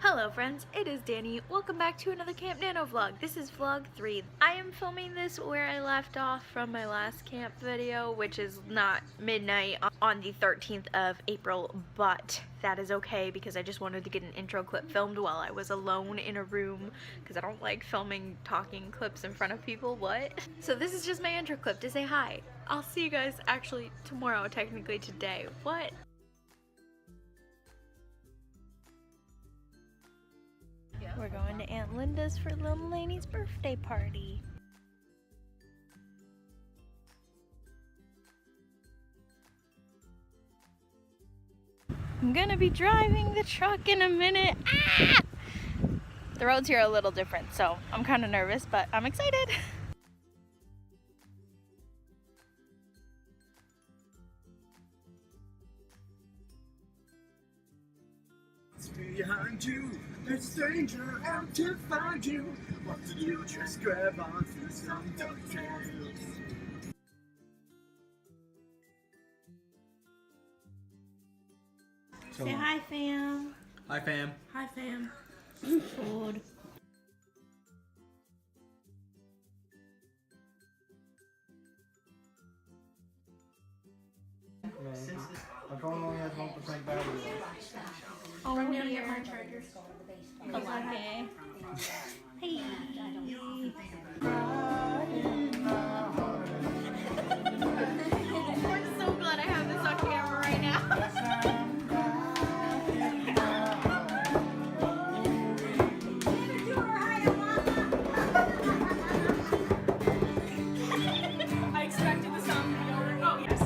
Hello friends, it is Danny. Welcome back to another Camp Nano vlog. This is vlog 3. I am filming this where I left off from my last camp video, which is not midnight on the 13th of April, but that is okay because I just wanted to get an intro clip filmed while I was alone in a room because I don't like filming talking clips in front of people. What? So this is just my intro clip to say hi. I'll see you guys actually tomorrow, technically today. What? We're going to Aunt Linda's for little Lainey's birthday party. I'm gonna be driving the truck in a minute. Ah! The roads here are a little different, so I'm kind of nervous, but I'm excited. Behind you, there's a stranger out to find you. What to do? Just grab onto some ducktails. Say hi, fam. Hi, fam. Hi, fam. Food. My phone only has 1% battery left. Oh, we're gonna get my charger. Okay. Hey. I'm so glad I have this on camera right now. I expected the sound to be over. Oh, yes.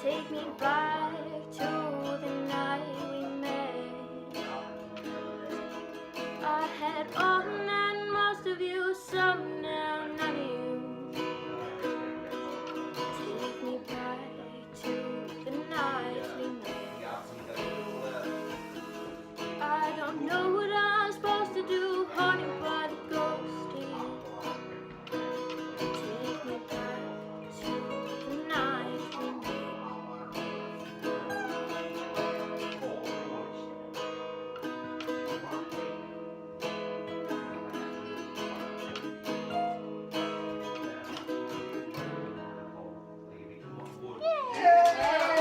Take me back to the night we met. I had all and most of you, some now none of you. Take me back to the night we met. I don't know what I'm supposed to do, haunted by the ghost of you. Take me back to the night we met.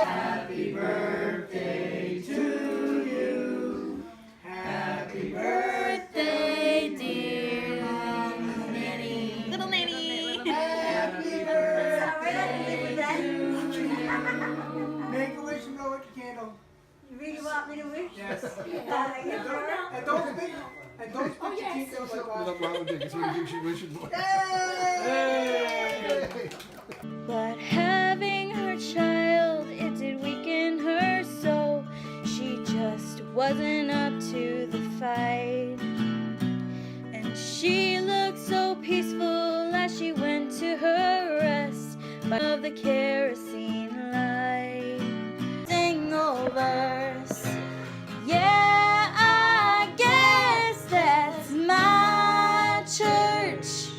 Happy birthday to you. Happy birthday, dear Nanny. Little Nanny. Happy birthday to you. Make a wish and blow out your candle. You really want me to wish? Yes. Yeah. And don't speak. And don't speak your details like that. Hey! But having her child, it did weaken her soul. She just wasn't up to the fight. And she looked so peaceful as she went to her rest of the kerosene light. Single verse. Yeah, I guess that's my church.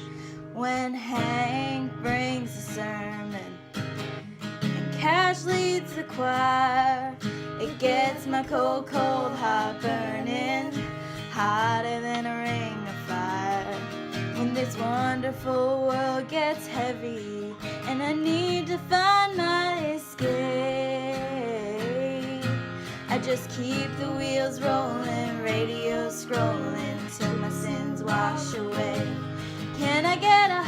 When Hank brings a sermon and Cash leads the choir, it gets my cold, cold heart burning hotter than a ring of fire. When this wonderful world gets heavy and I need to find my escape, I just keep the wheels rolling, radio scrolling till my sins wash away. Can I get a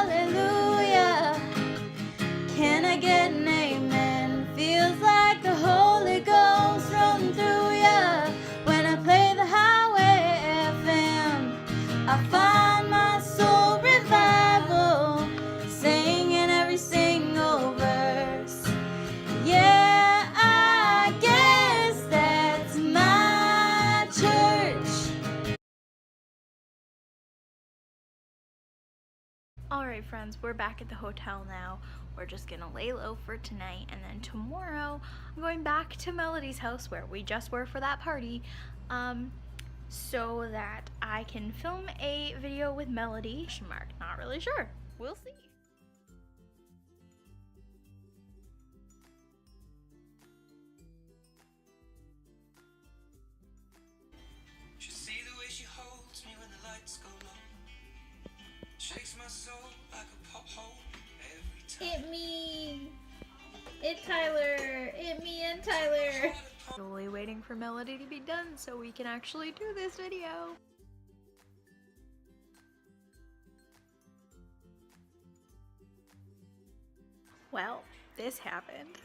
hallelujah? Can I get an amen? Feels like the Holy Ghost rolling through ya when I play the high. Alright friends, we're back at the hotel now. We're just gonna lay low for tonight, and then tomorrow I'm going back to Melody's house where we just were for that party, so that I can film a video with Melody. Not really sure. We'll see. She see the way she holds me when the lights go low. Shakes my soul like a pothole every time. It me! It Tyler! It me and Tyler! Totally waiting for Melody to be done so we can actually do this video. Well, this happened.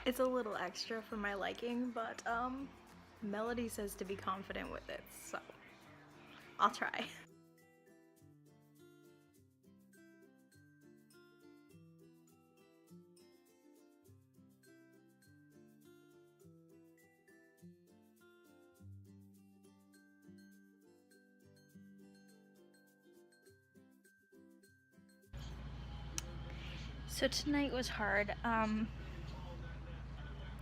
It's a little extra for my liking, but Melody says to be confident with it, so I'll try. So tonight was hard.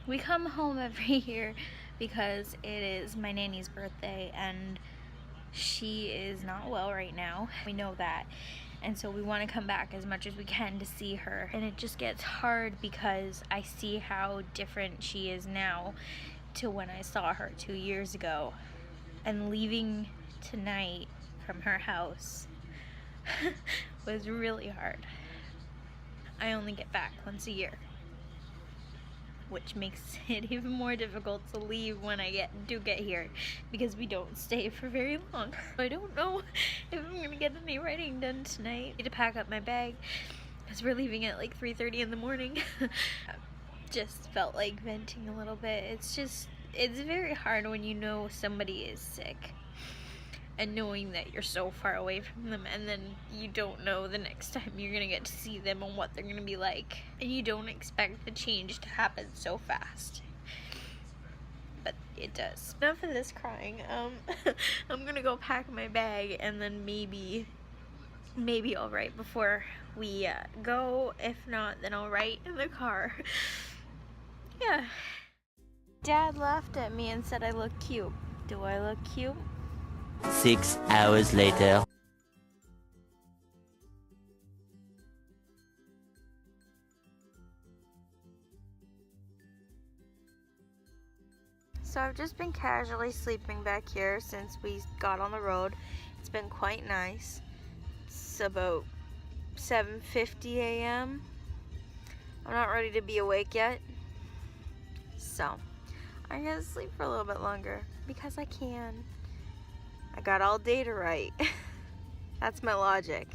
We come home every year because it is my nanny's birthday and she is not well right now. We know that. And so we want to come back as much as we can to see her. And it just gets hard because I see how different she is now to when I saw her 2 years ago. And leaving tonight from her house was really hard. I only get back once a year, which makes it even more difficult to leave when I do get here because we don't stay for very long. I don't know if I'm gonna get any writing done tonight. I need to pack up my bag because we're leaving at like 3:30 in the morning. Just felt like venting a little bit. It's very hard when you know somebody is sick and knowing that you're so far away from them, and then you don't know the next time you're gonna get to see them and what they're gonna be like, and you don't expect the change to happen so fast, but it does. Enough of this crying. I'm gonna go pack my bag and then maybe I'll write before we go. If not, then I'll write in the car. Yeah. Dad laughed at me and said I look cute. Do I look cute? 6 hours later. So I've just been casually sleeping back here since we got on the road. It's been quite nice. It's about 7:50 a.m. I'm not ready to be awake yet. So I'm gonna sleep for a little bit longer because I can. I got all day to write. That's my logic.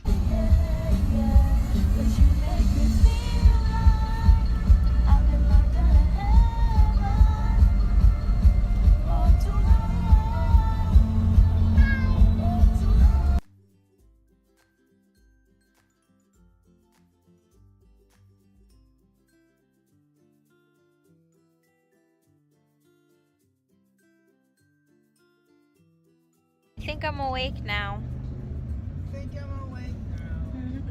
I think I'm awake now. Think I'm awake now.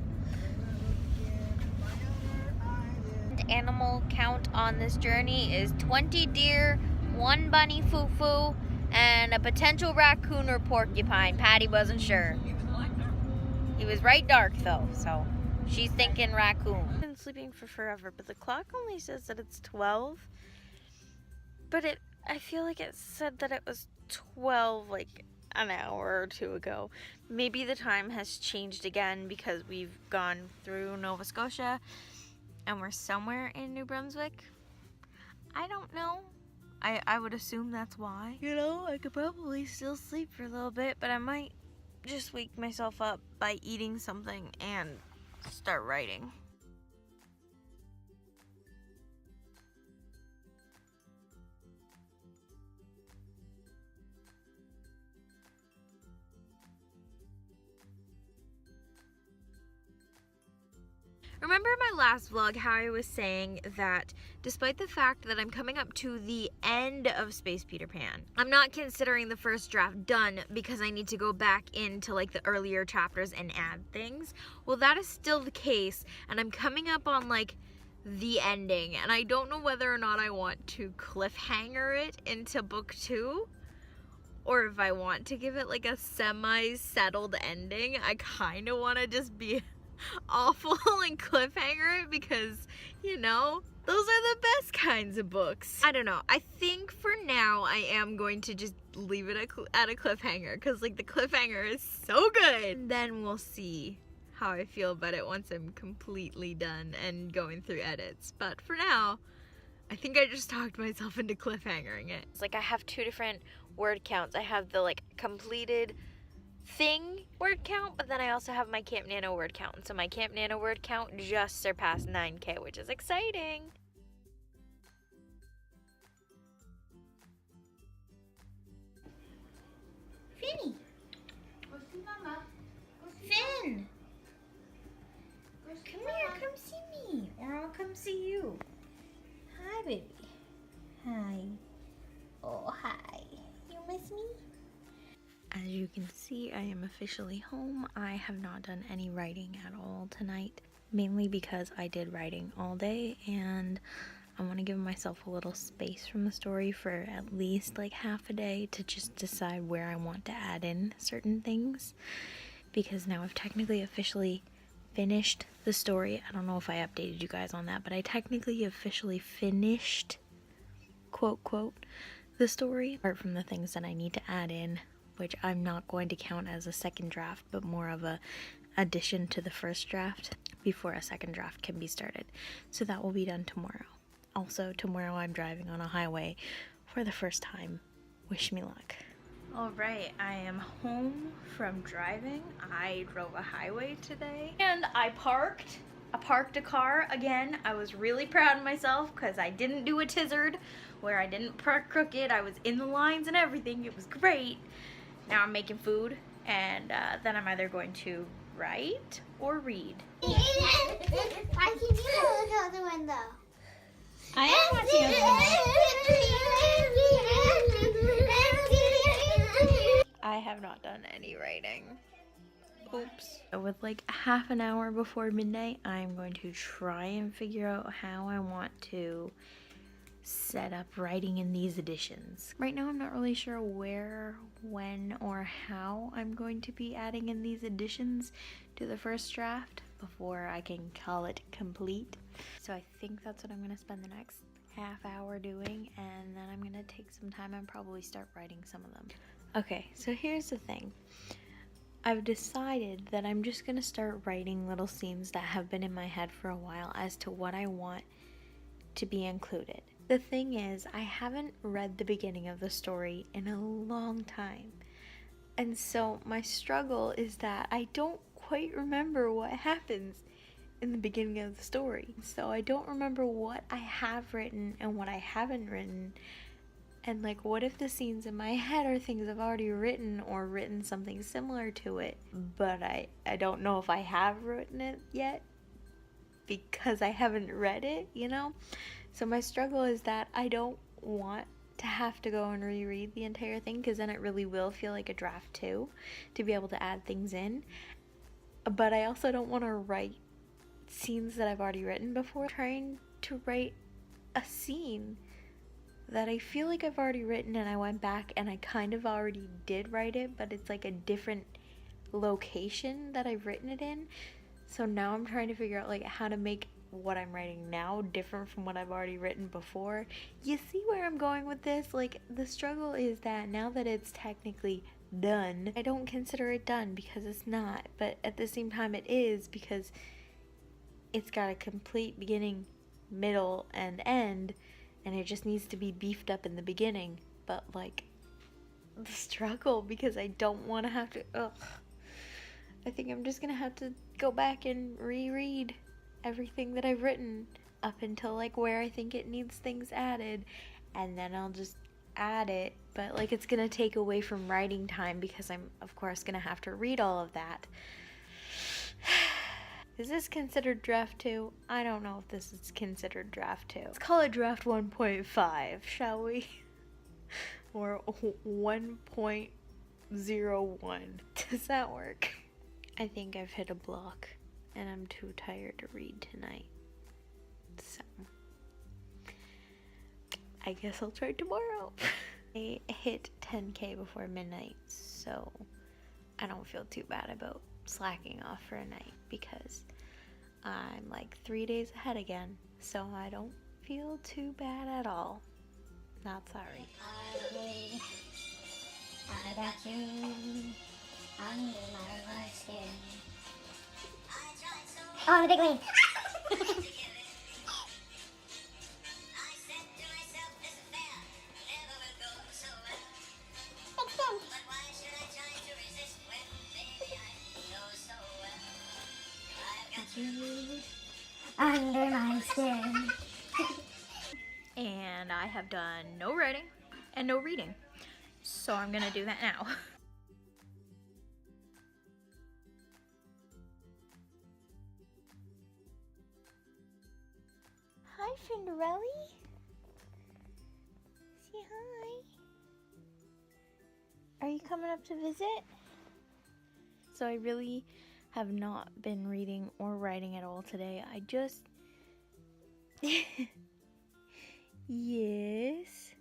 The animal count on this journey is 20 deer, 1 bunny foo-foo, and a potential raccoon or porcupine. Patty wasn't sure. He was right dark though, so she's thinking raccoon. I've been sleeping for forever, but the clock only says that it's 12. But I feel like it said that it was 12 like an hour or two ago. Maybe the time has changed again because we've gone through Nova Scotia and we're somewhere in New Brunswick. I don't know. I would assume that's why. You know, I could probably still sleep for a little bit, but I might just wake myself up by eating something and start writing. Remember my last vlog how I was saying that despite the fact that I'm coming up to the end of Space Peter Pan, I'm not considering the first draft done because I need to go back into like the earlier chapters and add things. Well, that is still the case, and I'm coming up on like the ending, and I don't know whether or not I want to cliffhanger it into book 2 or if I want to give it like a semi-settled ending. I kind of want to just be awful and cliffhanger it because, you know, those are the best kinds of books. I don't know. I think for now I am going to just leave it at a cliffhanger because like the cliffhanger is so good. And then we'll see how I feel about it once I'm completely done and going through edits. But for now, I think I just talked myself into cliffhangering it. It's like I have 2 different word counts. I have the like completed thing word count, but then I also have my Camp Nano word count. And so my Camp Nano word count just surpassed 9K, which is exciting. Finny! Go see Mama. Finn! Come here, come see me, or I'll come see you. Hi, baby. Hi. Oh, hi. You miss me? As you can see, I am officially home. I have not done any writing at all tonight, mainly because I did writing all day, and I want to give myself a little space from the story for at least like half a day to just decide where I want to add in certain things, because now I've technically officially finished the story. I don't know if I updated you guys on that, but I technically officially finished, quote, quote, the story, apart from the things that I need to add in, which I'm not going to count as a second draft, but more of a addition to the first draft before a second draft can be started. So that will be done tomorrow. Also, tomorrow I'm driving on a highway for the first time. Wish me luck. Alright, I am home from driving. I drove a highway today and I parked a car again. I was really proud of myself because I didn't do a tizard where I didn't park crooked. I was in the lines and everything. It was great. Now I'm making food, and then I'm either going to write or read. Why can you look out the window? I am watching it. I have not done any writing. Oops. With like half an hour before midnight, I'm going to try and figure out how I want to set up writing in these editions. Right now I'm not really sure where, when, or how I'm going to be adding in these additions to the first draft before I can call it complete. So I think that's what I'm going to spend the next half hour doing, and then I'm going to take some time and probably start writing some of them. Okay, so here's the thing. I've decided that I'm just going to start writing little scenes that have been in my head for a while as to what I want to be included. The thing is, I haven't read the beginning of the story in a long time, and so my struggle is that I don't quite remember what happens in the beginning of the story. So I don't remember what I have written and what I haven't written, and like what if the scenes in my head are things I've already written or written something similar to it, but I don't know if I have written it yet because I haven't read it, you know? So my struggle is that I don't want to have to go and reread the entire thing, because then it really will feel like a draft too, to be able to add things in. But I also don't want to write scenes that I've already written before. I'm trying to write a scene that I feel like I've already written, and I went back and I kind of already did write it, but it's like a different location that I've written it in. So now I'm trying to figure out like how to make what I'm writing now different from what I've already written before. You see where I'm going with this? Like, the struggle is that now that it's technically done, I don't consider it done because it's not, but at the same time it is, because it's got a complete beginning, middle, and end, and it just needs to be beefed up in the beginning. But like, the struggle, because I don't want to have to, I think I'm just gonna have to go back and reread everything that I've written up until like where I think it needs things added, and then I'll just add it. But like, it's gonna take away from writing time because I'm of course gonna have to read all of that. Is this considered draft 2? I don't know if this is considered draft 2. Let's call it draft 1.5, shall we? Or 1.01. Does that work? I think I've hit a block and I'm too tired to read tonight. So I guess I'll try tomorrow. I hit 10K before midnight, so I don't feel too bad about slacking off for a night because I'm like 3 days ahead again, so I don't feel too bad at all. Not sorry. I got you under my skin. Oh, the big lane. Under my skin. And I have done no writing and no reading, so I'm gonna do that now. Hi, Cinderella. Say hi. Are you coming up to visit? So I really have not been reading or writing at all today. I just... Yes?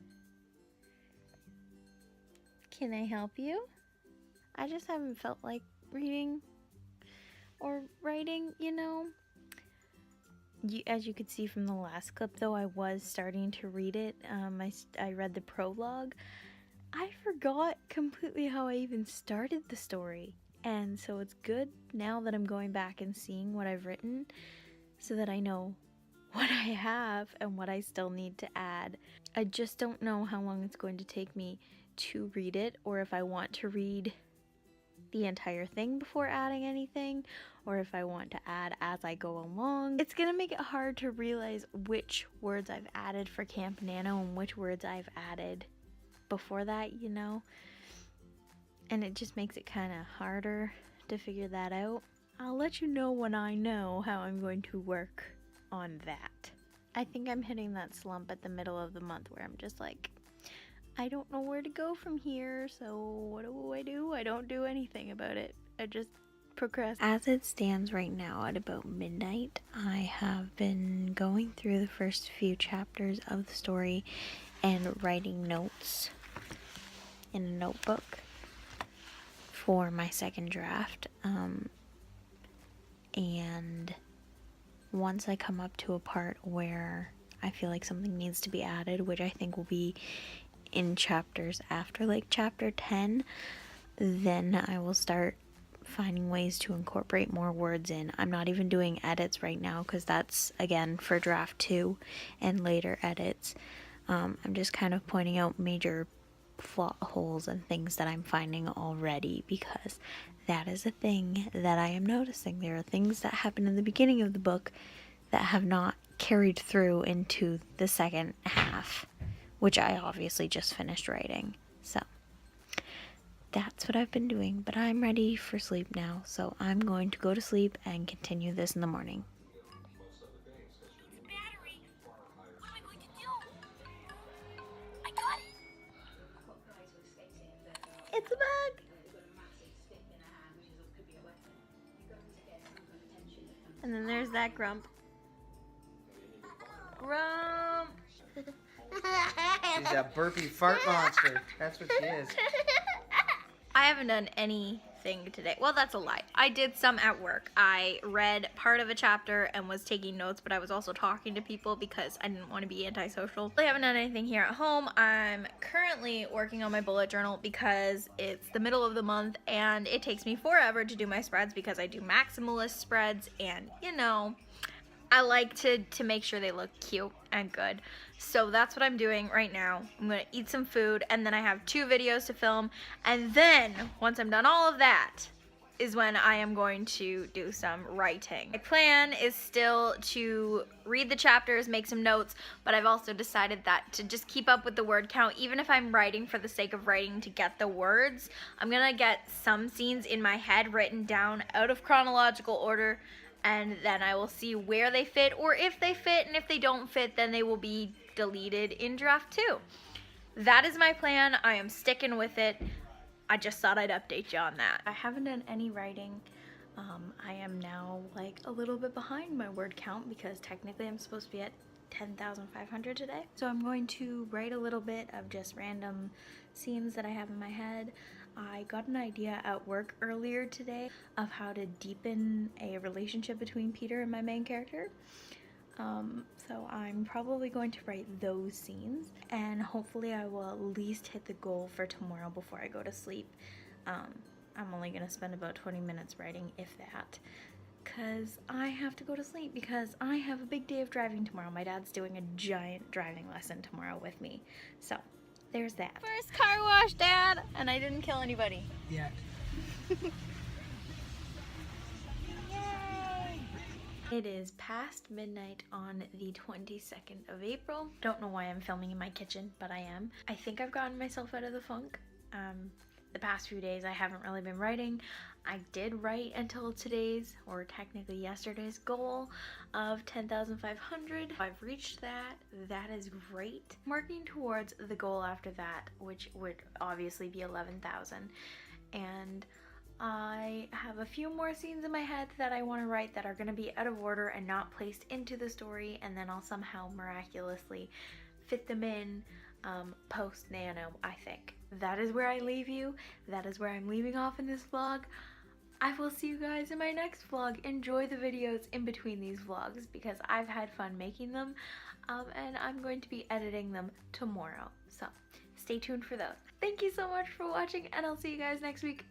Can I help you? I just haven't felt like reading or writing, you know? As you could see from the last clip, though, I was starting to read it. I read the prologue. I forgot completely how I even started the story. And so it's good now that I'm going back and seeing what I've written so that I know what I have and what I still need to add. I just don't know how long it's going to take me to read it, or if I want to read the entire thing before adding anything, or if I want to add as I go along. It's gonna make it hard to realize which words I've added for Camp Nano and which words I've added before that, you know? And it just makes it kind of harder to figure that out. I'll let you know when I know how I'm going to work on that. I think I'm hitting that slump at the middle of the month where I'm just like, I don't know where to go from here, so what do? I don't do anything about it. I just procrastinate. As it stands right now at about midnight, I have been going through the first few chapters of the story and writing notes in a notebook for my second draft. And once I come up to a part where I feel like something needs to be added, which I think will be in chapters after like chapter 10, then I will start finding ways to incorporate more words in. I'm not even doing edits right now because that's again for draft 2 and later edits. I'm just kind of pointing out major plot holes and things that I'm finding already, because that is a thing that I am noticing. There are things that happen in the beginning of the book that have not carried through into the second half, which I obviously just finished writing. So that's what I've been doing, but I'm ready for sleep now, so I'm going to go to sleep and continue this in the morning. Battery. What am I going to do? I got it. It's a bug! And then there's that Grump. Grump! She's a burpy fart monster. That's what she is. I haven't done anything today. Well, that's a lie. I did some at work. I read part of a chapter and was taking notes, but I was also talking to people because I didn't want to be antisocial. I haven't done anything here at home. I'm currently working on my bullet journal because it's the middle of the month and it takes me forever to do my spreads because I do maximalist spreads, and you know, I like to make sure they look cute and good. So that's what I'm doing right now. I'm gonna eat some food and then I have 2 videos to film, and then once I'm done all of that is when I am going to do some writing. My plan is still to read the chapters, make some notes, but I've also decided that to just keep up with the word count, even if I'm writing for the sake of writing to get the words, I'm gonna get some scenes in my head written down out of chronological order and then I will see where they fit or if they fit, and if they don't fit, then they will be deleted in draft 2. That is my plan. I am sticking with it. I just thought I'd update you on that. I haven't done any writing. I am now like a little bit behind my word count because technically I'm supposed to be at 10,500 today. So I'm going to write a little bit of just random scenes that I have in my head. I got an idea at work earlier today of how to deepen a relationship between Peter and my main character. So I'm probably going to write those scenes, and hopefully I will at least hit the goal for tomorrow before I go to sleep. I'm only gonna spend about 20 minutes writing, if that, because I have to go to sleep because I have a big day of driving tomorrow. My dad's doing a giant driving lesson tomorrow with me. So there's that. First car wash, Dad! And I didn't kill anybody. Yeah. It is past midnight on the 22nd of April. Don't know why I'm filming in my kitchen, but I am. I think I've gotten myself out of the funk. The past few days I haven't really been writing. I did write until today's, or technically yesterday's, goal of 10,500. I've reached that. That is great. I'm working towards the goal after that, which would obviously be 11,000. And I have a few more scenes in my head that I want to write that are going to be out of order and not placed into the story, and then I'll somehow miraculously fit them in post Nano, I think. That is where I leave you. That is where I'm leaving off in this vlog. I will see you guys in my next vlog. Enjoy the videos in between these vlogs because I've had fun making them, and I'm going to be editing them tomorrow. So stay tuned for those. Thank you so much for watching, and I'll see you guys next week.